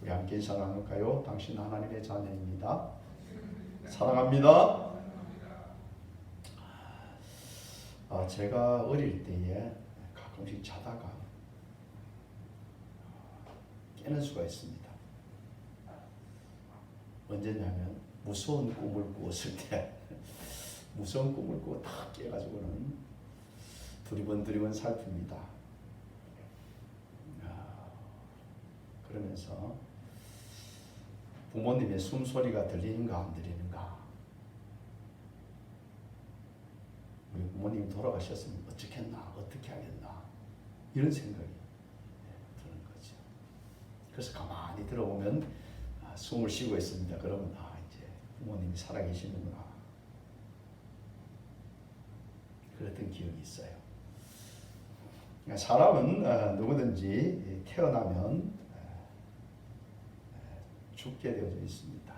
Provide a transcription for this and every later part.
우리 함께 인사 나눌까요? 당신 하나님의 자녀입니다. 사랑합니다. 제가 어릴 때에 가끔씩 자다가 깨는 수가 있습니다. 언제냐면 무서운 꿈을 꾸었을 때 무서운 꿈을 꾸고 딱 깨가지고는 두리번 살핍니다. 그러면서 부모님의 숨소리가 들리는가 안 들리는가, 우리 부모님이 돌아가셨으면 어쩌겠나, 어떻게 하겠나, 이런 생각이 드는 거죠. 그래서 가만히 들어보면 숨을 쉬고 있습니다. 그러면 이제 부모님이 살아계시는구나, 그랬던 기억이 있어요. 사람은 누구든지 태어나면 죽게 되어져 있습니다.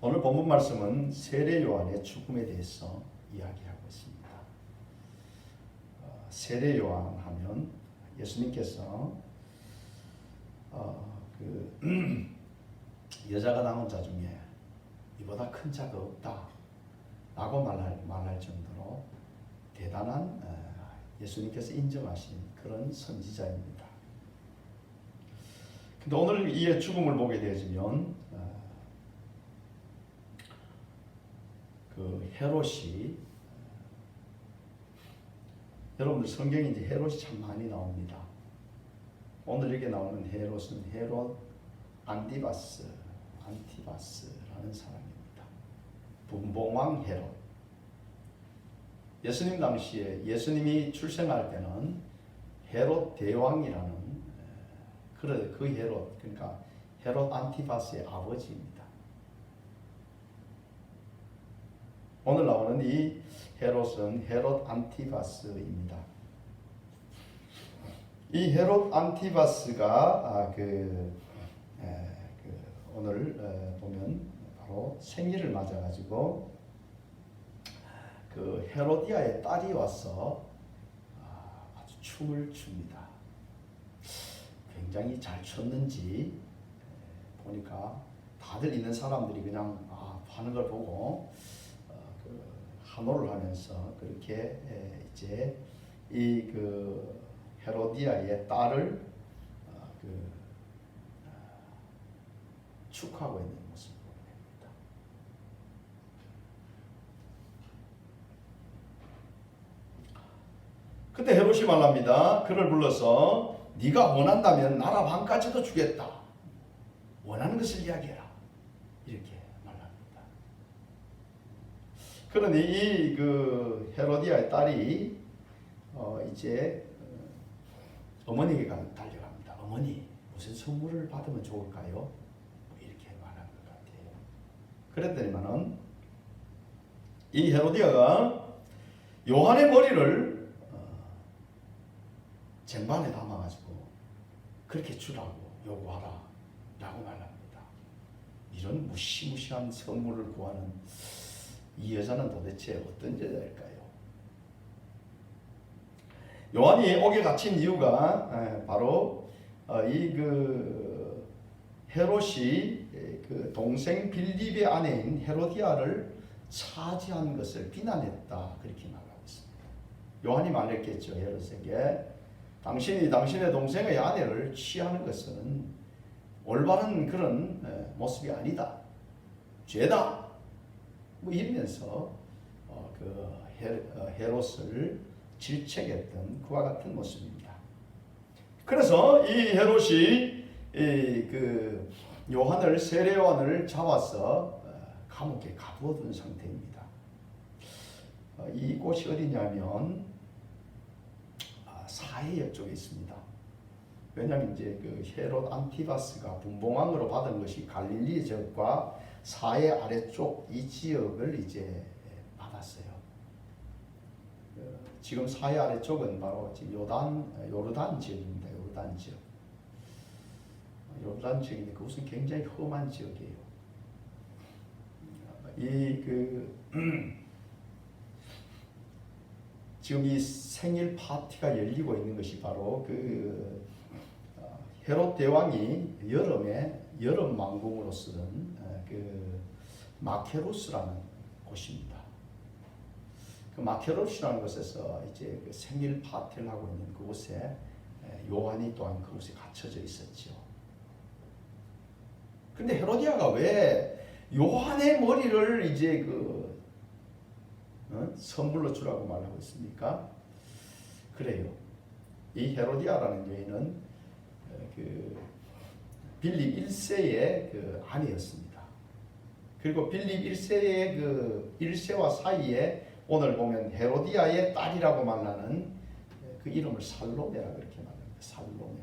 오늘 본문 말씀은 세례 요한의 죽음에 대해서 이야기하고 있습니다. 세례 요한 하면 예수님께서 여자가 낳은 자 중에 이보다 큰 자가 없다 라고 말할 정도로 대단한 예수님께서 인정하신 그런 선지자입니다. 근데 오늘 이의 죽음을 보게 되어지면 그 헤롯이, 여러분들 성경에 이제 헤롯이 참 많이 나옵니다. 오늘 여기 나오는 헤롯은 헤롯 안티바스라는 사람입니다. 분봉왕 헤롯. 예수님 당시에 예수님이 출생할 때는 헤롯 대왕이라는 그 헤롯, 그러니까 헤롯 안티바스의 아버지입니다. 오늘 나오는 이 헤롯은 헤롯 안티바스입니다. 이 헤롯 안티바스가 오늘 보면 바로 생일을 맞아가지고 그 헤로디아의 딸이 와서 아주 춤을 춥니다. 굉장히 잘 췄는지 보니까 다들 있는 사람들이 그냥 하는 걸 보고 환호를 하면서 그렇게 이제 이 헤로디아의 딸을 축하하고 있는 모습을 보게 됩니다. 그때 헤롯이 말합니다. 그를 불러서 네가 원한다면 나라 반까지도 주겠다. 원하는 것을 이야기해라. 이렇게 말합니다. 그러니 이 헤로디아의 딸이 이제 어머니에게 달려갑니다. 어머니, 무슨 선물을 받으면 좋을까요? 이렇게 말하는 것 같아요. 그랬더니만은 이 헤로디아가 요한의 머리를 쟁반에 담아가지고 그렇게 주라고 요구하라 라고 말합니다. 이런 무시무시한 선물을 구하는 이 여자는 도대체 어떤 여자일까요? 요한이 옥에 갇힌 이유가 바로 이 헤롯이 그 동생 빌립의 아내인 헤로디아를 차지한 것을 비난했다, 그렇게 말하고 있습니다. 요한이 말했겠죠, 헤롯에게. 당신이 당신의 동생의 아내를 취하는 것은 올바른 그런 모습이 아니다, 죄다, 이러면서 헤롯을 질책했던 그와 같은 모습입니다. 그래서 이 헤롯이 요한을, 세례 요한을 잡아서 감옥에 가두어둔 상태입니다. 이곳이 어디냐면 사해역 쪽에 있습니다. 왜냐하면 이제 헤롯 안티바스가 분봉왕으로 받은 것이 갈릴리 지역과 사해 아래쪽 이 지역을 이제 받았어요. 지금 사해 아래쪽은 바로 지금 요르단 지역입니다. 요르단 지역. 요르단 지역인데 그것은 굉장히 험한 지역이에요. 지금 이 생일 파티가 열리고 있는 것이 바로 헤롯 대왕이 여름 왕궁으로 쓰던 그 마케로스라는 곳입니다. 그 마케로스라는 곳에서 이제 그 생일 파티를 하고 있는 그곳에 요한이 또한 그곳에 갇혀져 있었죠. 근데 헤로디아가 왜 요한의 머리를 이제 선물로 주라고 말하고 있습니까? 그래요. 이 헤로디아라는 여인은 그 빌립 1세의 그 아내였습니다. 그리고 빌립 1세의 그 1세와 사이에 오늘 보면 헤로디아의 딸이라고 말하는 그 이름을 살로메라 그렇게 말합니다. 살로메.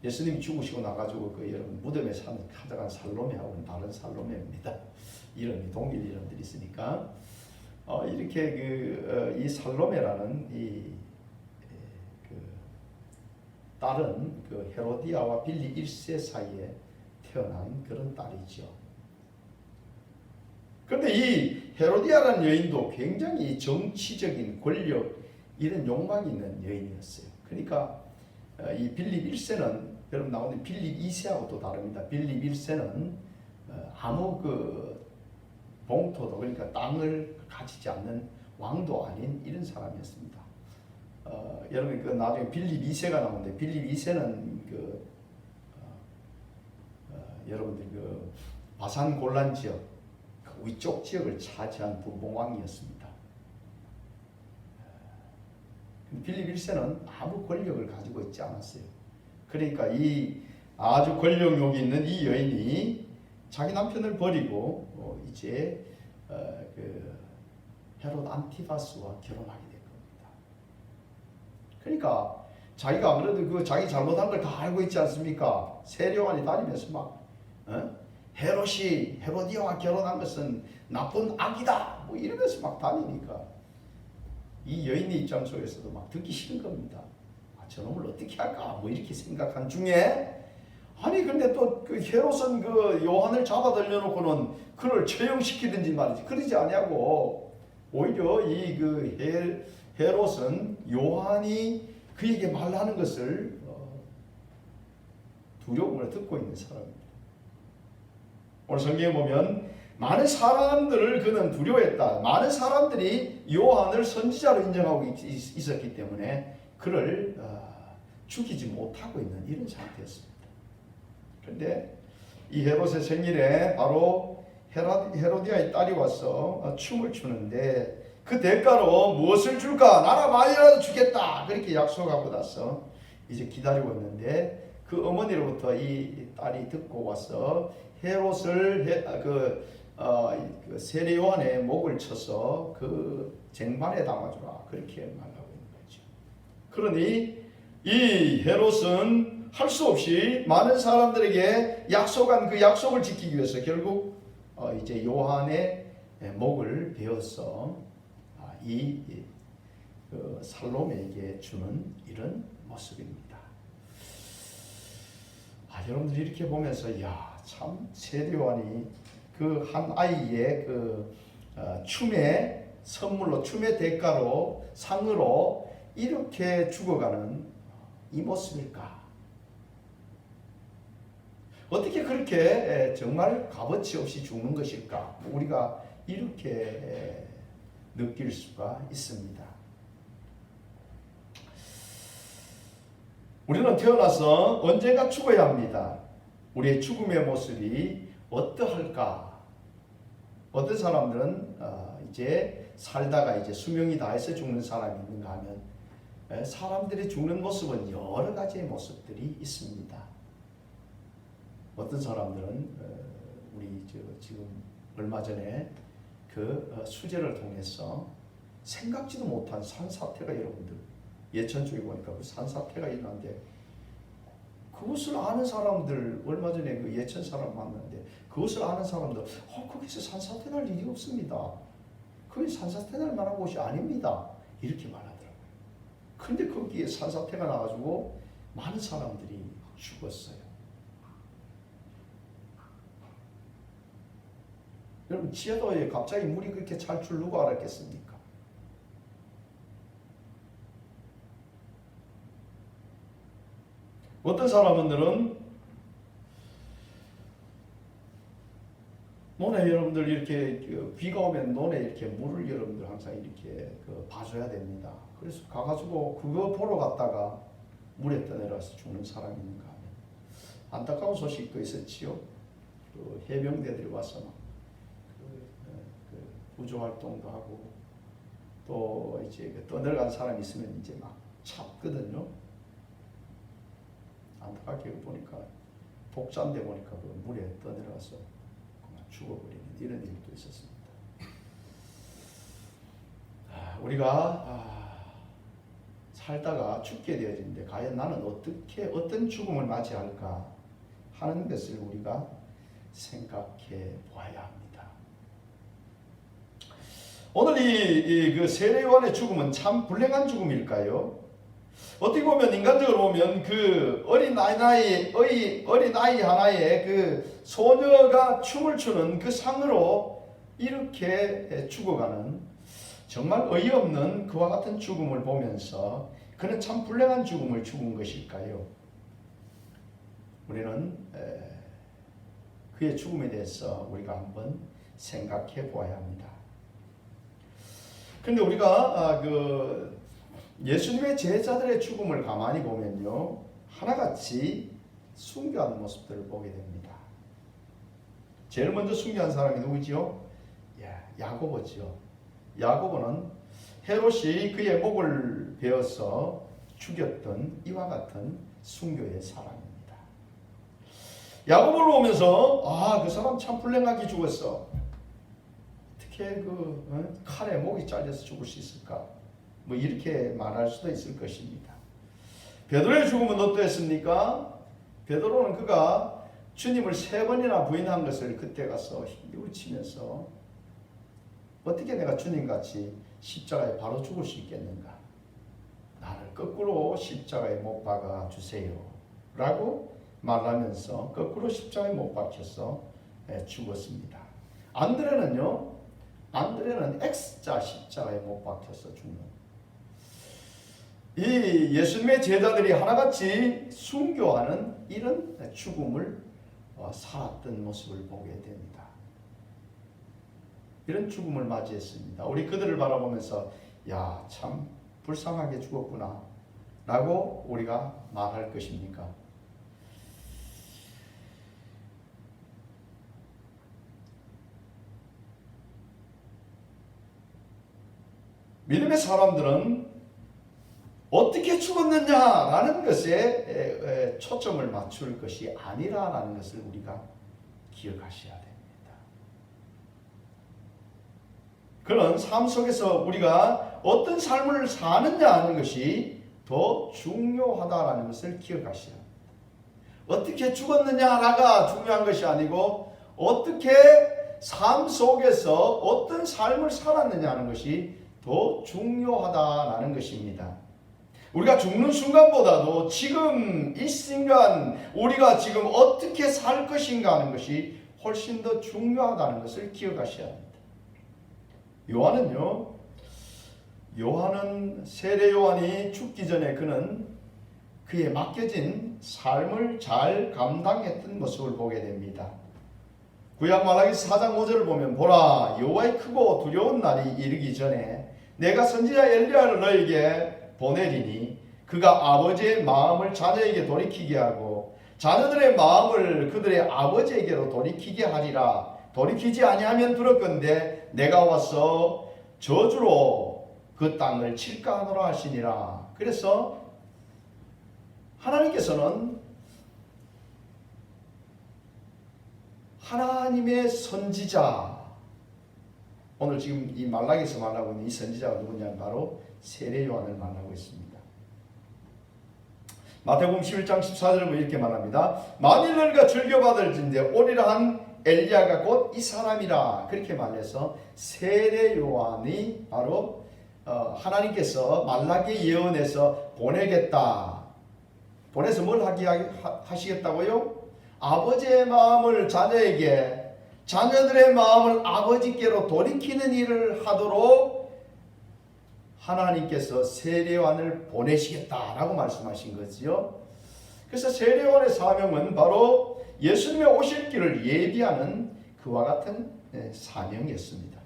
예수님이 죽으시고 나가지고 그 여러분 무덤에 가져간 살로메하고는 다른 살로메입니다. 이름이 동일 이름들이 있으니까 이렇게 이 살로메라는 그 딸은 그 헤로디아와 빌립 1세 사이에 태어난 그런 딸이죠. 그런데 이 헤로디아라는 여인도 굉장히 정치적인 권력 이런 욕망이 있는 여인이었어요. 그러니까 이 빌립 1세는 여러분 나오는 빌립 2세하고 또 다릅니다. 빌립 1세는 아무 그 봉토도 그러니까 땅을 가지지 않는 왕도 아닌 이런 사람이었습니다. 여러분 그 나중에 빌립 2세가 나오는데 빌립 2세는 여러분들 그 바산 골란 지역 그 위쪽 지역을 차지한 분봉왕이었습니다. 빌립 1세는 아무 권력을 가지고 있지 않았어요. 그러니까 이 아주 권력욕이 있는 이 여인이 자기 남편을 버리고 이제 그 헤롯 안티바스와 결혼하게 된 겁니다. 그러니까 자기가 아무래도 그 자기 잘못한 걸 다 알고 있지 않습니까? 세례요한이 다니면서 막 헤롯이 헤로디아와 결혼한 것은 나쁜 악이다 뭐 이러면서 막 다니니까 이 여인의 입장 속에서도 막 듣기 싫은 겁니다. 저놈을 어떻게 할까 뭐 이렇게 생각한 중에 아니 근데 또 그 헤롯은 그 요한을 잡아 들여놓고는 그를 처형시키든지 말이지 그러지 아니하고 오히려 이 그 헤롯은 요한이 그에게 말하는 것을 두려움을 듣고 있는 사람입니다. 오늘 성경에 보면 많은 사람들을 그는 두려워했다. 많은 사람들이 요한을 선지자로 인정하고 있었기 때문에 그를 죽이지 못하고 있는 이런 상태였습니다. 그런데 이 헤롯의 생일에 바로 헤로디아의 딸이 와서 춤을 추는데 그 대가로 무엇을 줄까? 나라 많이라도 주겠다. 그렇게 약속하고 나서 이제 기다리고 있는데 그 어머니로부터 이 딸이 듣고 와서 헤롯을 그 세례 요한의 목을 쳐서 그 쟁반에 담아주라 그렇게 말하고 있는 거죠. 그러니 이 헤롯은 할 수 없이 많은 사람들에게 약속한 그 약속을 지키기 위해서 결국 이제 요한의 목을 베어서 그 살로메에게 주는 이런 모습입니다. 여러분들이 이렇게 보면서 참 세례 요한이 그 한 아이의 그 춤의 선물로 춤의 대가로 상으로 이렇게 죽어가는 이 모습일까? 어떻게 그렇게 정말 값어치 없이 죽는 것일까? 우리가 이렇게 느낄 수가 있습니다. 우리는 태어나서 언젠가 죽어야 합니다. 우리의 죽음의 모습이 어떠할까? 어떤 사람들은 이제 살다가 이제 수명이 다해서 죽는 사람이 있는가 하면 사람들이 죽는 모습은 여러 가지의 모습들이 있습니다. 어떤 사람들은 우리 지금 얼마 전에 그 수재를 통해서 생각지도 못한 산사태가 여러분들 예천 쪽에 보니까 그 산사태가 일어났는데 그것을 아는 사람들 얼마 전에 그 예천 사람 만났는데 그것을 아는 사람들 거기서 산사태 날 일이 없습니다. 그게 산사태 날 만한 곳이 아닙니다. 이렇게 말하더라고요. 근데 거기에 산사태가 나가지고 많은 사람들이 죽었어요. 여러분 지하도에 갑자기 물이 그렇게 찰 줄 누가 알았겠습니까? 어떤 사람들은 논에 여러분들 이렇게 비가 오면 논에 이렇게 물을 여러분들 항상 이렇게 봐줘야 됩니다. 그래서 가가지고 그거 보러 갔다가 물에 떠내려서 죽는 사람이 있는가 하면 안타까운 소식도 있었지요. 그 해병대들이 와서 막 구조 활동도 하고 또 이제 떠내려간 사람이 있으면 이제 막 찾거든요. 안타깝게 보니까 독자인데 보니까 그 물에 떠내려가서 죽어버리는 이런 일도 있었습니다. 우리가 살다가 죽게 되어지는데 과연 나는 어떤 죽음을 맞이할까 하는 것을 우리가 생각해 보아야 합니다. 오늘 그 세례 요한의 죽음은 참 불행한 죽음일까요? 어떻게 보면 인간적으로 보면 그 어린 아이 하나의 그 소녀가 춤을 추는 그 상으로 이렇게 죽어가는 정말 어이없는 그와 같은 죽음을 보면서 그는 참 불행한 죽음을 죽은 것일까요? 우리는 그의 죽음에 대해서 우리가 한번 생각해 보아야 합니다. 그런데 우리가 예수님의 제자들의 죽음을 가만히 보면요, 하나같이 순교하는 모습들을 보게 됩니다. 제일 먼저 순교한 사람이 누구지요? 야고보지요. 야고보는 헤롯이 그의 목을 베어서 죽였던 이와 같은 순교의 사람입니다. 야고보를 보면서 그 사람 참 불행하게 죽었어. 어떻게 칼에 목이 잘려서 죽을 수 있을까? 뭐 이렇게 말할 수도 있을 것입니다. 베드로의 죽음은 어떠했습니까? 베드로는 그가 주님을 3번이나 부인한 것을 그때 가서 뉘우치면서 어떻게 내가 주님같이 십자가에 바로 죽을 수 있겠는가? 나를 거꾸로 십자가에 못 박아 주세요 라고 말하면서 거꾸로 십자가에 못 박혀서 죽었습니다. 안드레는 X자 십자가에 못 박혀서 죽는, 이 예수님의 제자들이 하나같이 순교하는 이런 죽음을 살았던 모습을 보게 됩니다. 이런 죽음을 맞이했습니다. 우리 그들을 바라보면서 참 불쌍하게 죽었구나 라고 우리가 말할 것입니까? 믿음의 사람들은 어떻게 죽었느냐라는 것에 초점을 맞출 것이 아니라는 것을 우리가 기억하셔야 됩니다. 그런 삶 속에서 우리가 어떤 삶을 사느냐 하는 것이 더 중요하다는 것을 기억하셔야 합니다. 어떻게 죽었느냐가 중요한 것이 아니고 어떻게 삶 속에서 어떤 삶을 살았느냐 하는 것이 더 중요하다는 것입니다. 우리가 죽는 순간보다도 지금 이 순간 우리가 지금 어떻게 살 것인가 하는 것이 훨씬 더 중요하다는 것을 기억하셔야 합니다. 요한은 세례 요한이 죽기 전에 그는 그에 맡겨진 삶을 잘 감당했던 모습을 보게 됩니다. 구약 말라기서 4장 5절을 보면 보라 여호와의 크고 두려운 날이 이르기 전에 내가 선지자 엘리야를 너에게 보내리니 그가 아버지의 마음을 자녀에게 돌이키게 하고 자녀들의 마음을 그들의 아버지에게로 돌이키게 하리라. 돌이키지 아니하면 들었건대 내가 와서 저주로 그 땅을 칠까 하노라 하시니라. 그래서 하나님께서는 하나님의 선지자, 오늘 지금 이 말라기에서 말하고 있는 이 선지자가 누구냐면 바로 세례 요한을 말하고 있습니다. 마태복음 11장 14절을 이렇게 말합니다. 만일 너희가 즐겨받을진대 오리라 한 엘리야가 곧 이 사람이라. 그렇게 말해서 세례 요한이 바로 하나님께서 말라기 예언에서 보내겠다. 보내서 뭘 하시겠다고요? 아버지의 마음을 자녀에게, 자녀들의 마음을 아버지께로 돌이키는 일을 하도록 하나님께서 세례 요한을 보내시겠다라고 말씀하신 거지요. 그래서 세례요한의 사명은 바로 예수님의 오실 길을 예비하는 그와 같은 사명이었습니다.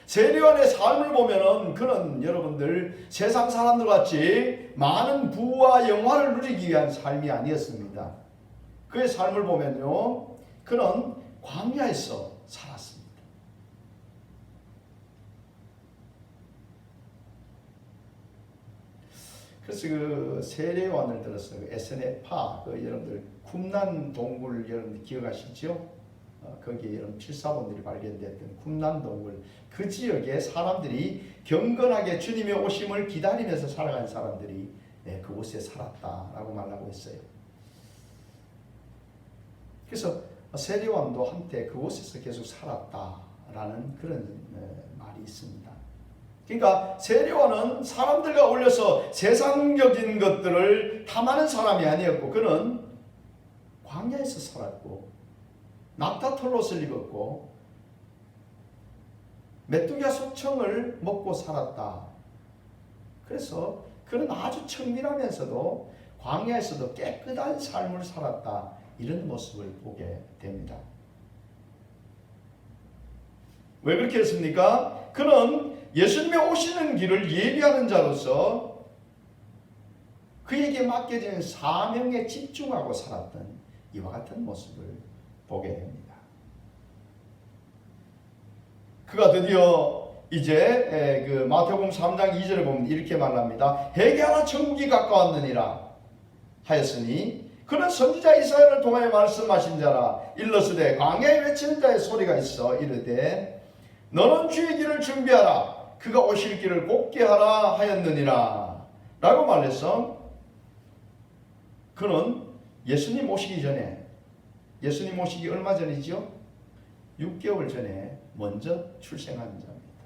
세례요한의 삶을 보면은 그는 여러분들 세상 사람들 같이 많은 부와 영화를 누리기 위한 삶이 아니었습니다. 그의 삶을 보면요, 그는 광야에서 살았습니다. 그래서 그 세례요한을 들어서 그 에스네파, 그 여러분들 쿰난 동굴 여러분들 기억하시죠? 거기에 이런 필사본들이 발견됐던 쿰난 동굴, 그 지역에 사람들이 경건하게 주님의 오심을 기다리면서 살아간 사람들이 그곳에 살았다라고 말하고 있어요. 그래서 세례요한도 한때 그곳에서 계속 살았다라는 그런 말이 있습니다. 그러니까 세례요한은 사람들과 어울려서 세상적인 것들을 탐하는 사람이 아니었고, 그는 광야에서 살았고 낙타털옷을 입었고 메뚜기와 소청을 먹고 살았다. 그래서 그는 아주 청밀하면서도 광야에서도 깨끗한 삶을 살았다, 이런 모습을 보게 됩니다. 왜 그렇게 했습니까? 그는 예수님의 오시는 길을 예비하는 자로서 그에게 맡겨진 사명에 집중하고 살았던 이와 같은 모습을 보게 됩니다. 그가 드디어 이제 그 마태복음 3장 2절에 보면 이렇게 말합니다. 회개하라, 천국이 가까웠느니라 하였으니 그는 선지자 이사야를 통하여 말씀하신 자라. 일러스되 광야에 외치는 자의 소리가 있어 이르되 너는 주의 길을 준비하라, 그가 오실 길을 곧게 하라 하였느니라 라고 말해서, 그는 예수님 오시기 전에, 예수님 오시기 얼마 전이죠? 6개월 전에 먼저 출생한 자입니다.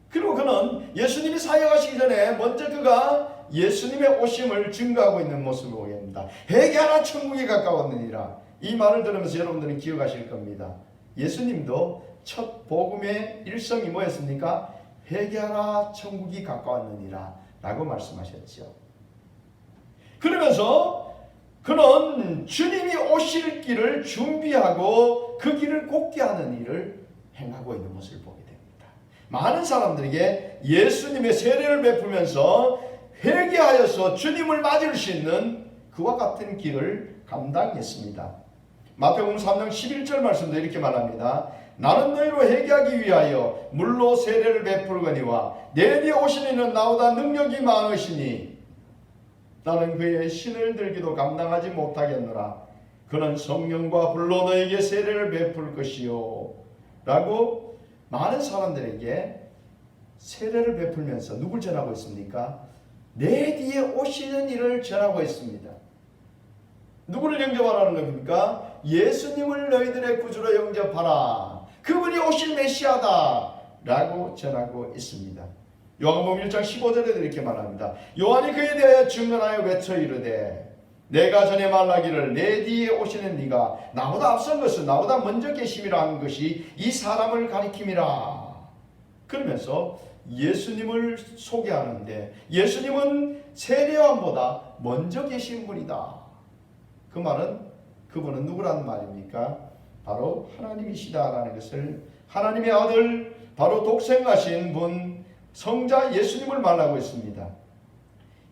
그리고 그는 예수님이 사역하시기 전에 먼저 그가 예수님의 오심을 증거하고 있는 모습을 보게 됩니다. 회개하라, 천국이 가까웠느니라. 이 말을 들으면서 여러분들은 기억하실 겁니다. 예수님도 첫 복음의 일성이 뭐였습니까? 회개하라, 천국이 가까웠느니라 라고 말씀하셨죠. 그러면서 그는 주님이 오실 길을 준비하고 그 길을 곧게 하는 일을 행하고 있는 모습을 보게 됩니다. 많은 사람들에게 예수님의 세례를 베풀면서 회개하여서 주님을 맞을 수 있는 그와 같은 길을 감당했습니다. 마태복음 3장 11절 말씀도 이렇게 말합니다. 나는 너희로 회개하기 위하여 물로 세례를 베풀거니와 내 뒤에 오시는 이는 나보다 능력이 많으시니 나는 그의 신을 들기도 감당하지 못하겠노라. 그는 성령과 불로 너에게 세례를 베풀 것이요 라고 많은 사람들에게 세례를 베풀면서 누굴 전하고 있습니까? 내 뒤에 오시는 이를 전하고 있습니다. 누구를 영접하라는 겁니까? 예수님을 너희들의 구주로 영접하라. 그분이 오실 메시아다 라고 전하고 있습니다. 요한복음 1장 15절에도 이렇게 말합니다. 요한이 그에 대하여 증언하여 외쳐 이르되 내가 전에 말하기를 내 뒤에 오시는 네가 나보다 앞선 것은 나보다 먼저 계심이라 하는 것이 이 사람을 가리킴이라. 그러면서 예수님을 소개하는데 예수님은 세례요한보다 먼저 계신 분이다. 그 말은 그분은 누구라는 말입니까? 바로 하나님이시다라는 것을, 하나님의 아들 바로 독생하신 분 성자 예수님을 말하고 있습니다.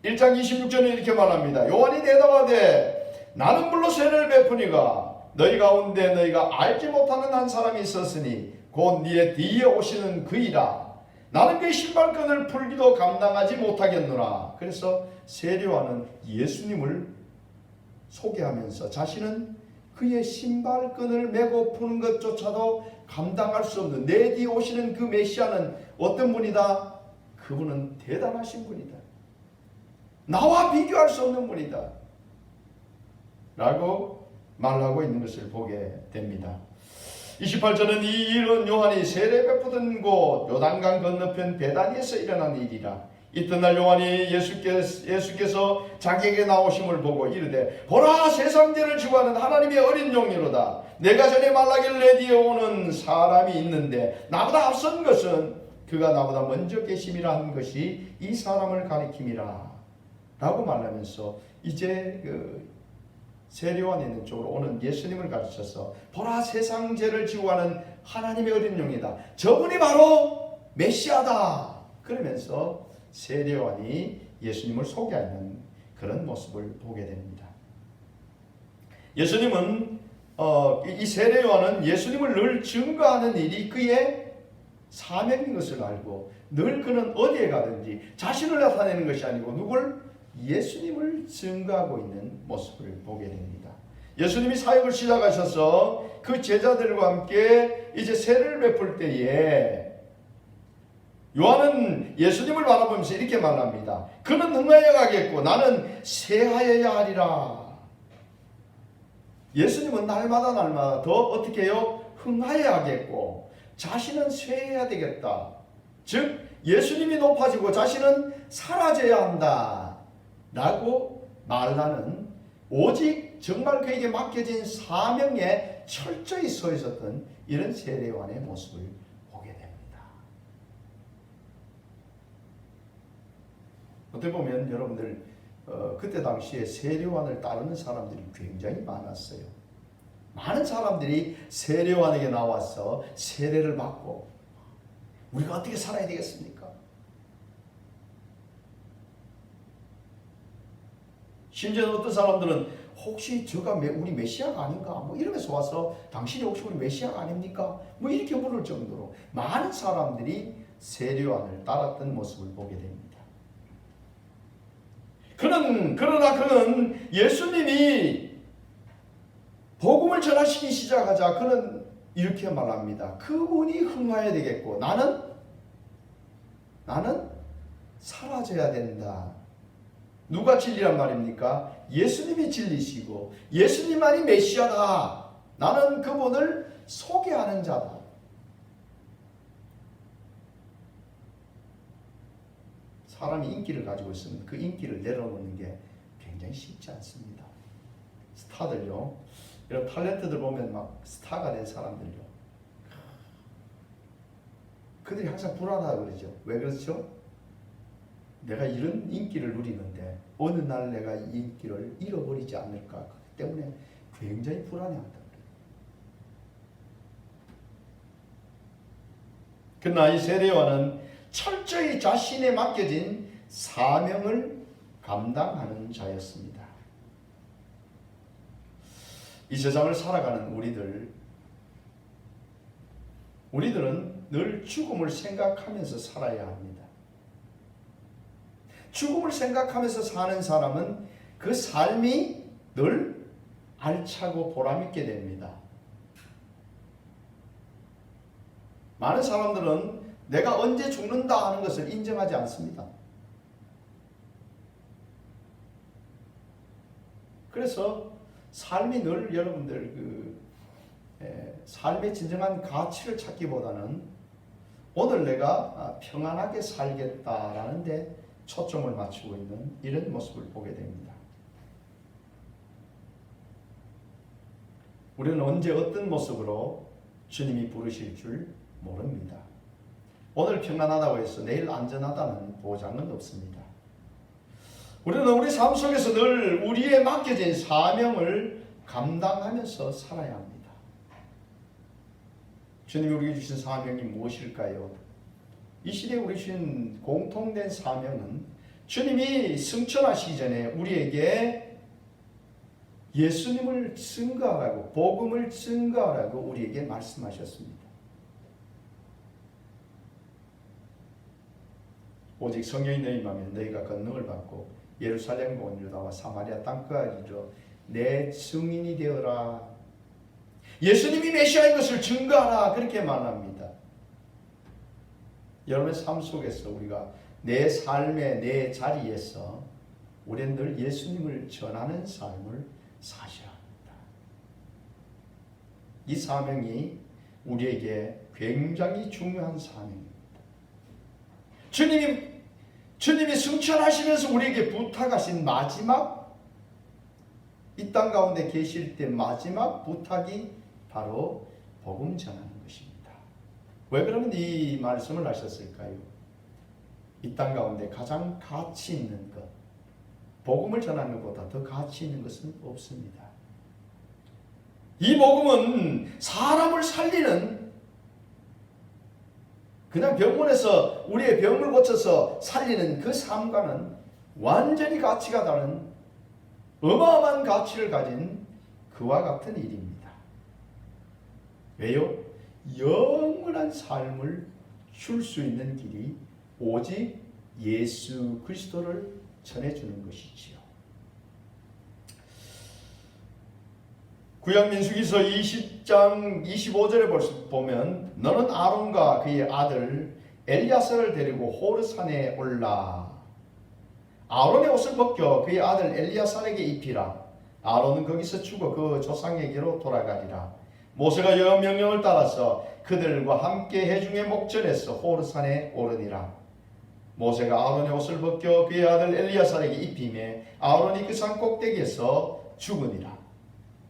1장 26절에 이렇게 말합니다. 요한이 대답하되 나는 물로 세례를 베푸니가 너희 가운데 너희가 알지 못하는 한 사람이 있었으니 곧 네의 뒤에 오시는 그이라. 나는 그의 신발끈을 풀기도 감당하지 못하겠노라. 그래서 세례요한은 예수님을 소개하면서 자신은 그의 신발끈을 메고 푸는 것조차도 감당할 수 없는, 내 뒤에 오시는 그 메시아는 어떤 분이다? 그분은 대단하신 분이다. 나와 비교할 수 없는 분이다 라고 말하고 있는 것을 보게 됩니다. 28절은 이 일은 요한이 세례 베푸던 곳 요단강 건너편 베다니에서 일어난 일이라. 이튿날 요한이 예수께서 자기에게 나오심을 보고 이르되 보라, 세상죄를 주관하는 하나님의 어린 종이로다. 내가 전에 말하기를 내 뒤에 오는 사람이 있는데 나보다 앞선 것은 그가 나보다 먼저 계심이라 한 것이 이 사람을 가리킴이라 라고 말하면서 이제 세례요한에 있는 쪽으로 오는 예수님을 가르쳐서 보라 세상 죄를 지고 가는 하나님의 어린 영이다. 저분이 바로 메시아다. 그러면서 세례요한이 예수님을 소개하는 그런 모습을 보게 됩니다. 예수님은 이 세례요한은 예수님을 늘 증거하는 일이 그의 사명인 것을 알고 늘 그는 어디에 가든지 자신을 나타내는 것이 아니고 누굴? 예수님을 증거하고 있는 모습을 보게 됩니다. 예수님이 사역을 시작하셔서 그 제자들과 함께 이제 세례를 베풀 때에 요한은 예수님을 바라보면서 이렇게 말합니다. 그는 흥하여 가겠고 나는 쇠하여야 하리라. 예수님은 날마다 더 어떻게 해요? 흥하여 하겠고 자신은 쇠해야 되겠다. 즉 예수님이 높아지고 자신은 사라져야 한다 라고 말하는 오직 정말 그에게 맡겨진 사명에 철저히 서 있었던 이런 세례요한의 모습을 보게 됩니다. 어떻게 보면 여러분들 그때 당시에 세례요한을 따르는 사람들이 굉장히 많았어요. 많은 사람들이 세례요한에게 나와서 세례를 받고 우리가 어떻게 살아야 되겠습니까? 심지어 어떤 사람들은 혹시 저가 우리 메시아가 아닌가? 뭐 이러면서 와서 당신이 혹시 우리 메시아가 아닙니까? 뭐 이렇게 물을 정도로 많은 사람들이 세례요한을 따랐던 모습을 보게 됩니다. 그러나 그는 예수님이 복음을 전하시기 시작하자 그는 이렇게 말합니다. 그분이 흥하여야 되겠고 나는 사라져야 된다. 누가 진리란 말입니까? 예수님이 진리시고 예수님만이 메시아다. 나는 그분을 소개하는 자다. 사람이 인기를 가지고 있으면 그 인기를 내려놓는 게 굉장히 쉽지 않습니다. 스타들요. 이런 탤런트들 보면 막 스타가 된 사람들요. 그들이 항상 불안하다고 그러죠. 왜 그렇죠? 내가 이런 인기를 누리는데 어느 날 내가 이 인기를 잃어버리지 않을까. 그렇기 때문에 굉장히 불안해한다. 그러나 이 세례요한은 철저히 자신에 맡겨진 사명을 감당하는 자였습니다. 이 세상을 살아가는 우리들은 늘 죽음을 생각하면서 살아야 합니다. 죽음을 생각하면서 사는 사람은 그 삶이 늘 알차고 보람있게 됩니다. 많은 사람들은 내가 언제 죽는다 하는 것을 인정하지 않습니다. 그래서 삶이 늘 여러분들 삶의 진정한 가치를 찾기보다는 오늘 내가 평안하게 살겠다라는 데 초점을 맞추고 있는 이런 모습을 보게 됩니다. 우리는 언제 어떤 모습으로 주님이 부르실 줄 모릅니다. 오늘 평안하다고 해서 내일 안전하다는 보장은 없습니다. 우리는 우리 삶 속에서 늘 우리에 맡겨진 사명을 감당하면서 살아야 합니다. 주님이 우리에게 주신 사명이 무엇일까요? 이 시대에 우리 주신 공통된 사명은 주님이 승천하시기 전에 우리에게 예수님을 증거하라고, 복음을 증거하라고 우리에게 말씀하셨습니다. 오직 성령이 너희 임하면 너희가 권능을 받고 예루살렘과 온 유다와 사마리아 땅끝까지 이르러 내 증인이 되어라. 예수님이 메시아인 것을 증거하라. 그렇게 말합니다. 여러분의 삶 속에서 우리가 내 삶의 내 자리에서 우리는 늘 예수님을 전하는 삶을 사셔야 합니다. 이 사명이 우리에게 굉장히 중요한 사명입니다. 주님이 승천하시면서 우리에게 부탁하신 마지막 이 땅 가운데 계실 때 마지막 부탁이 바로 복음 전하는 것입니다. 왜 그러면 이 말씀을 하셨을까요? 이 땅 가운데 가장 가치 있는 것, 복음을 전하는 것보다 더 가치 있는 것은 없습니다. 이 복음은 사람을 살리는, 그냥 병원에서 우리의 병을 고쳐서 살리는 그 삶과는 완전히 가치가 다른 어마어마한 가치를 가진 그와 같은 일입니다. 왜요? 영원한 삶을 줄 수 있는 길이 오직 예수 그리스도를 전해주는 것이지요. 구약 민수기서 20장 25절에 보면 너는 아론과 그의 아들 엘리야사를 데리고 호르산에 올라 아론의 옷을 벗겨 그의 아들 엘리야사에게 입히라. 아론은 거기서 죽어 그 조상에게로 돌아가리라. 모세가 여호와 명령을 따라서 그들과 함께 회중의 목전에서 호르산에 오르니라. 모세가 아론의 옷을 벗겨 그의 아들 엘리야사에게 입히매 아론이 그 산 꼭대기에서 죽으니라.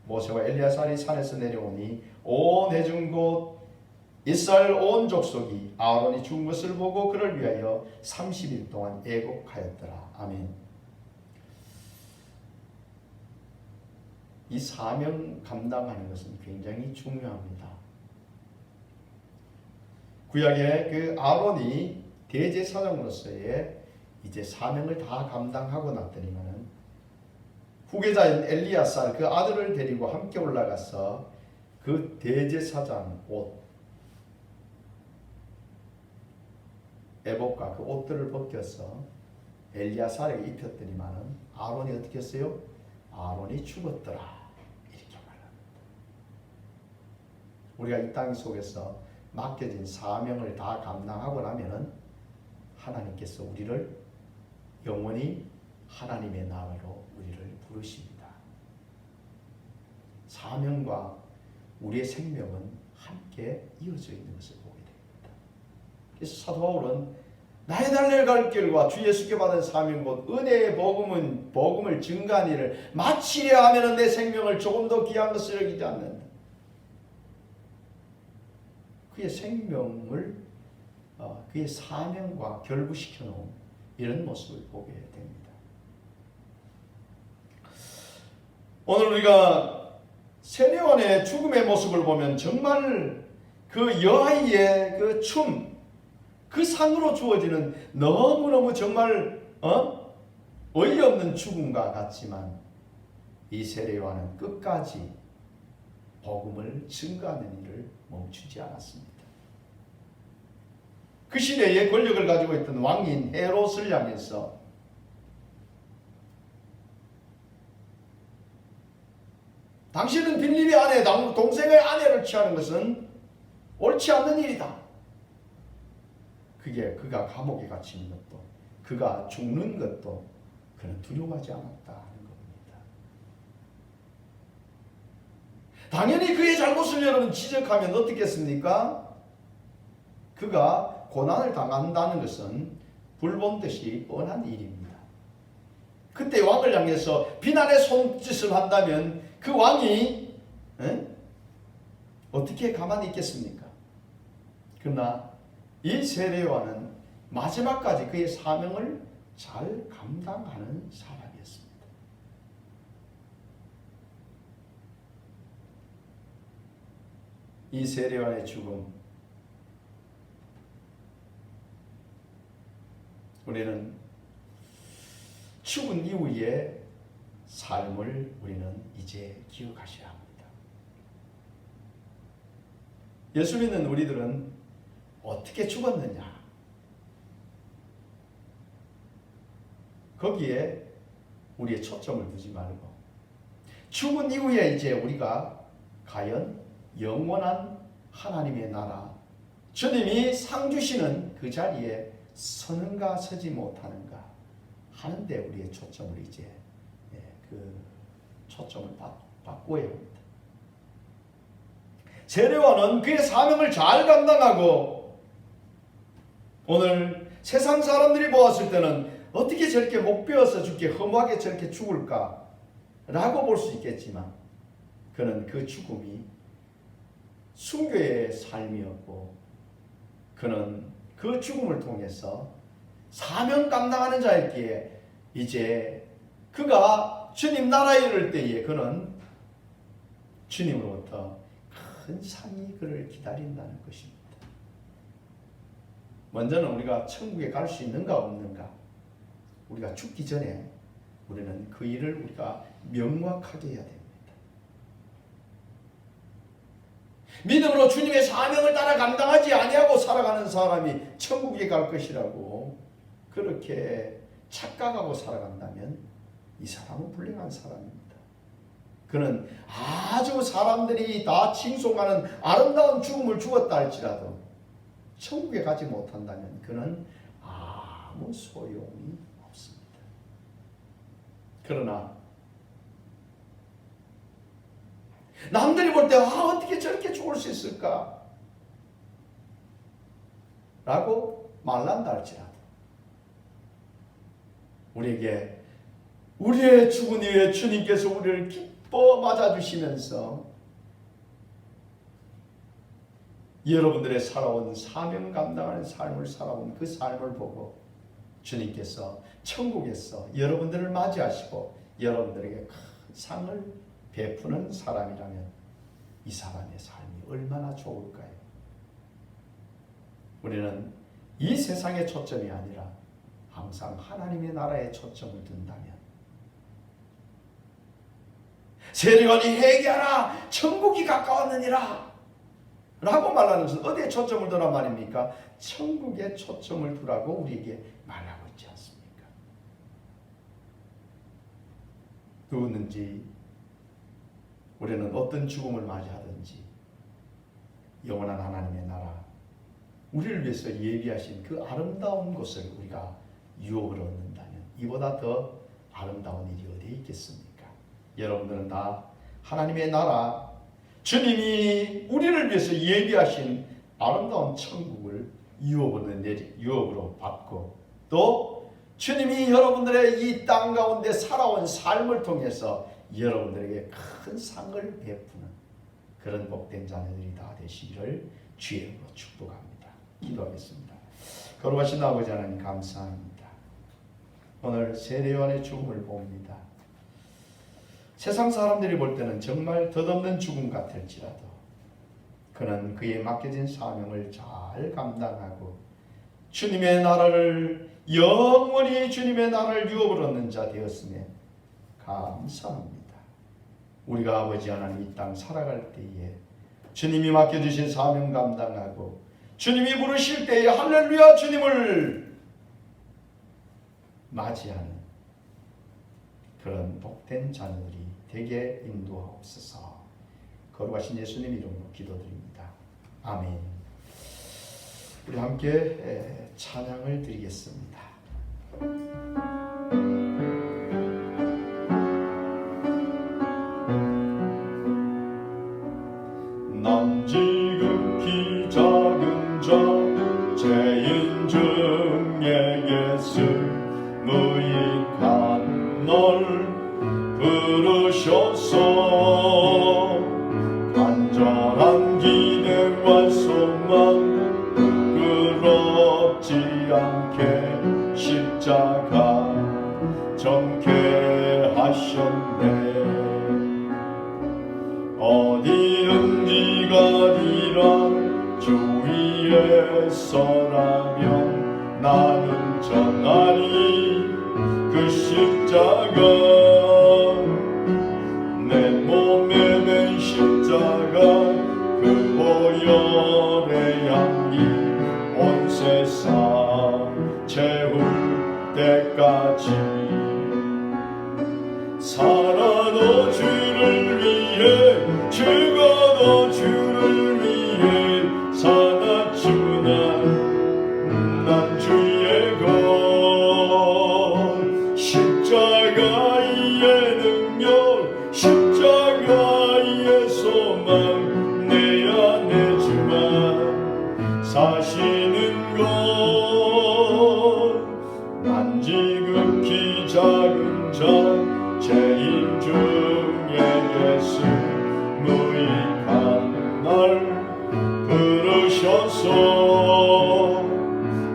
모세와 엘리야살이 산에서 내려오니 온 회중 곧 이스라엘 온 족속이 아론이 죽은 것을 보고 그를 위하여 30일 동안 애곡하였더라. 아멘. 이 사명 감당하는 것은 굉장히 중요합니다. 구약의 그 아론이 대제사장으로서의 이제 사명을 다 감당하고 났더니만은 후계자인 엘리야살 그 아들을 데리고 함께 올라가서 그 대제사장 옷 에봇과 그 옷들을 벗겨서 엘리야살에게 입혔더니만은 아론이 어떻게 했어요? 아론이 죽었더라. 이렇게 말합니다. 우리가 이 땅 속에서 맡겨진 사명을 다 감당하고 나면은 하나님께서 우리를 영원히 하나님의 나라로 우리를 부르십니다. 사명과 우리의 생명은 함께 이어져 있는 것을 보게 됩니다. 그래서 사도 바울은 나의 달려갈 길과 주 예수께 받은 사명 곧 은혜의 복음을 증거한 일을 마치려 하면 내 생명을 조금 더 귀한 것을 여기지 않는다. 그의 생명을 그의 사명과 결부시켜 놓은 이런 모습을 보게 됩니다. 오늘 우리가 세례요한의 죽음의 모습을 보면 정말 그 여아이의 그 춤, 그 상으로 주어지는 너무너무 정말 어이없는 죽음과 같지만 이 세례요한은 끝까지 복음을 증거하는 일을 멈추지 않았습니다. 그 시대에 권력을 가지고 있던 왕인 헤롯을 향해서 당신은 빌립의 아내, 동생의 아내를 취하는 것은 옳지 않는 일이다. 그게 그가 감옥에 갇히는 것도 그가 죽는 것도 그는 두려워하지 않았다 하는 겁니다. 당연히 그의 잘못을 여러분 지적하면 어떻겠습니까? 그가 고난을 당한다는 것은 불본듯이 뻔한 일입니다. 그때 왕을 향해서 비난의 손짓을 한다면 그 왕이 어떻게 가만히 있겠습니까? 그러나 이 세례요한은 마지막까지 그의 사명을 잘 감당하는 사람이었습니다. 이 세례요한의 죽음, 우리는 죽은 이후의 삶을 우리는 이제 기억하셔야 합니다. 예수 믿는 우리들은 어떻게 죽었느냐? 거기에 우리의 초점을 두지 말고 죽은 이후에 이제 우리가 과연 영원한 하나님의 나라, 주님이 상 주시는 그 자리에 서는가 서지 못하는가 하는데 우리의 초점을 이제 그 초점을 바꿔야 합니다. 세례요한은 그의 사명을 잘 감당하고 오늘 세상 사람들이 보았을 때는 어떻게 저렇게 목 베어서 죽게 허무하게 저렇게 죽을까 라고 볼 수 있겠지만 그는 그 죽음이 순교의 삶이었고 그는 그 죽음을 통해서 사명 감당하는 자였기에 이제 그가 주님 나라에 이를 때에 그는 주님으로부터 큰 상이 그를 기다린다는 것입니다. 먼저는 우리가 천국에 갈 수 있는가 없는가, 우리가 죽기 전에 우리는 그 일을 우리가 명확하게 해야 됩니다. 믿음으로 주님의 사명을 따라 감당하지 아니하고 살아가는 사람이 천국에 갈 것이라고 그렇게 착각하고 살아간다면 이 사람은 불행한 사람입니다. 그는 아주 사람들이 다 칭송하는 아름다운 죽음을 죽었다 할지라도 천국에 가지 못한다면 그는 아무 소용이 없습니다. 그러나 남들이 볼 때 어떻게 저렇게 죽을 수 있을까? 라고 말한다 할지라도 우리에게 우리의 죽은 이후에 주님께서 우리를 기뻐 맞아주시면서 여러분들의 살아온 사명 감당하는 삶을 살아온 그 삶을 보고 주님께서 천국에서 여러분들을 맞이하시고 여러분들에게 큰 상을 베푸는 사람이라면 이 사람의 삶이 얼마나 좋을까요? 우리는 이 세상의 초점이 아니라 항상 하나님의 나라에 초점을 둔다면 세리관이 회개하라 천국이 가까웠느니라 라고 말하는 것은 어디에 초점을 두란 말입니까? 천국에 초점을 두라고 우리에게 말하고 있지 않습니까? 누구든지 우리는 어떤 죽음을 맞이하든지 영원한 하나님의 나라, 우리를 위해서 예비하신 그 아름다운 곳을 우리가 유업을 얻는다면 이보다 더 아름다운 일이 어디에 있겠습니까? 여러분들은 다 하나님의 나라, 주님이 우리를 위해서 예비하신 아름다운 천국을 유업으로 받고 또 주님이 여러분들의 이 땅 가운데 살아온 삶을 통해서 여러분들에게 큰 상을 베푸는 그런 복된 자녀들이 다 되시기를 주의 이름으로 축복합니다. 기도하겠습니다. 거룩하신 아버지 하나님 감사합니다. 오늘 세례요한의 죽음을 봅니다. 세상 사람들이 볼 때는 정말 덧없는 죽음 같을지라도 그는 그에 맡겨진 사명을 잘 감당하고 주님의 나라를 영원히 주님의 나라를 유업을 얻는 자 되었음에 감사합니다. 우리가 아버지 하나님 이 땅 살아갈 때에 주님이 맡겨주신 사명 감당하고 주님이 부르실 때에 할렐루야 주님을 맞이하는 그런 복된 자녀들이 되게 인도하옵소서. 거룩하신 예수님 이름으로 기도드립니다. 아멘. 우리 함께 찬양을 드리겠습니다. 난 지극히 작은 자 죄인 중에 무익한 널 부르셔서 간절한 기대와 소망 부끄럽지 않게 십자가 정케 하셨네. 어디든지 가리라 주 위에 서라면 나는 전하리 그 십자가 내 몸에 맨 십자가 그 보혈의 향기 온 세상 채울 때까지 살아도 주를 위해 죽어도 주를 위해 사나 주나 난 주의 것 십자가의 능력 십자가의 소망 내 안에 주가 사시는 것 난 지극히 작은 자 죄인 중에 예수 무익한 날 부르셔서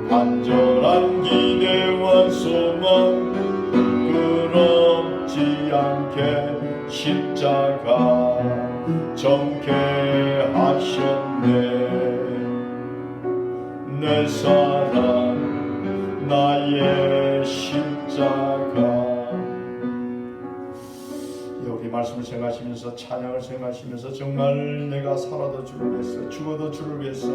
간절한 기대와 소망 부끄럽 나의 십자가. 우리 말씀을 생각하시면서 찬양을 생각하시면서 정말 내가 살아도 주를 위해서 죽어도 주를 위해서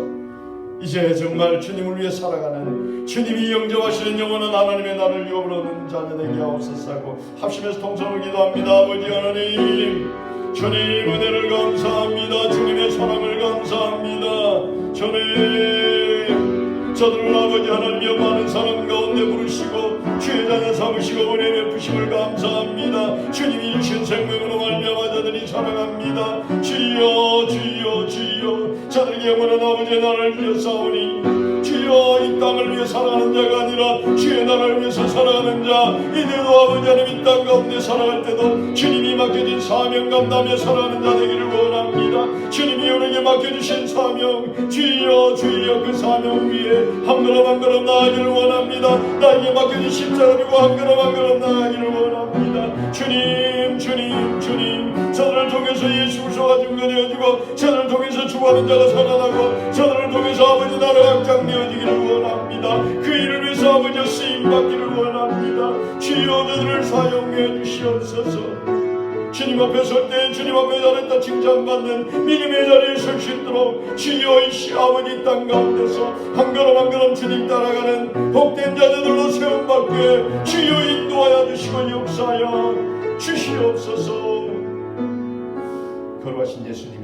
이제 정말 주님을 위해 살아가는 주님이 영접하시는 영원한 하나님의 나를 영원한 자녀 되게 하옵소서 하고 합심해서 통성을 기도합니다. 아버지 하나님, 주님 은혜를 감사합니다. 주님의 사랑을 감사합니다. 주님, 저들을 아버지 하나님의 많은 사람 가운데 부르시고 주의 자녀 삼으시고 은혜 베푸심을 감사합니다. 주님이 주신 생명으로 말미암아 저들이 살아갑니다. 주여 주여 주여, 저들에게 영원한 아버지의 나라를 위해 싸우니 주여 이 땅을 위해 살아가는 자가 아니라 주의 나라를 위해서 살아가는 자, 이들도 아버지 하나님 이 땅 가운데 살아갈 때도 주님이 맡겨진 사명 감당하며 살아가는 자 되기를 원합니다. 주님이 우리에게 맡겨주신 사명, 주여 주여 그 사명 위에 한 걸음 한 걸음 나아가기를 원합니다. 나에게 맡겨진 십자가 들고 한 걸음 한 걸음 나아가기를 원합니다. 주님 주님 주님, 저들을 통해서 예수 그리스도가 증거되어지고 저들을 통해서 주하는 자가 살아나고 저들을 통해서 아버지 나라가 확장되어지기를 원합니다. 그 일을 위해서 아버지 쓰임받기를 원합니다. 주여 저들을 사용해 주시옵소서. 주님 앞에 설 때 주님 앞에 잘했다 칭찬받는 믿음의 자리에 설 수 있도록 주여 이 아버지 땅 가운데서 한 걸음 한 걸음 주님 따라가는 복된 자녀들로 세움받게 주여 인도하여 주시고 역사하여 주시옵소서. 거룩하신 예수님